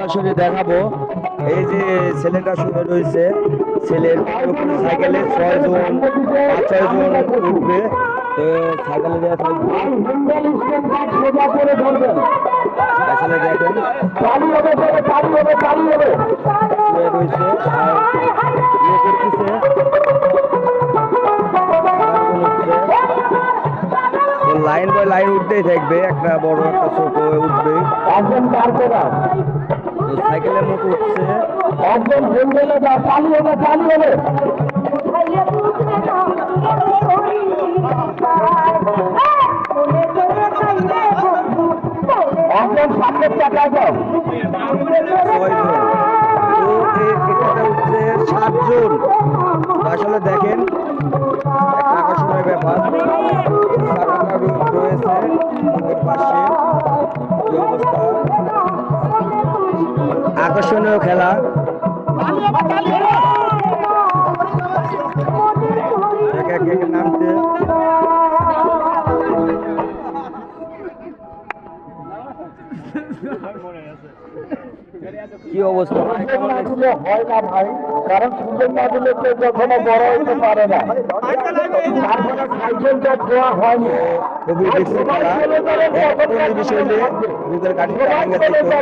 আসলে দেখাবো এই যে ছেলেটা শুয়ে রয়েছে, ছেলের সাইকেলে 6 জন 5-6 জন উঠবে। তো সাইকেলে দেওয়া থাকবে আসলে দেখেন শুয়ে রয়েছে আর ইয়ে করতেছে, লাইন বাই লাইন উঠতেই থাকবে, একটা বড় একটা ছোট উঠবে। সাইকেলের মতো উঠছে, একজন চালিয়ে হবে একজন সামনের চাকায় যাও। 6 জন। তো এখানে উঠছে 7 জন। আসলে দেখেন একটা আকর্ষণীয় ব্যাপার, চাকাটা রয়েছে ওদের পাশে, কি অবস্থা, আকর্ষণীয় খেলা। একে একে নামছে, কি অবস্থা হয় না ভাই, কারণ সুযোগ না দিলে কেউ কখনো বড় হতে পারে না। তারপরে সাইকেলটা ছোঁয়া হয়নি। খুবই বিশ্রী খেলা, এক বিষয় নিয়ে বুকের কাঠিটা ভেঙে গেছে।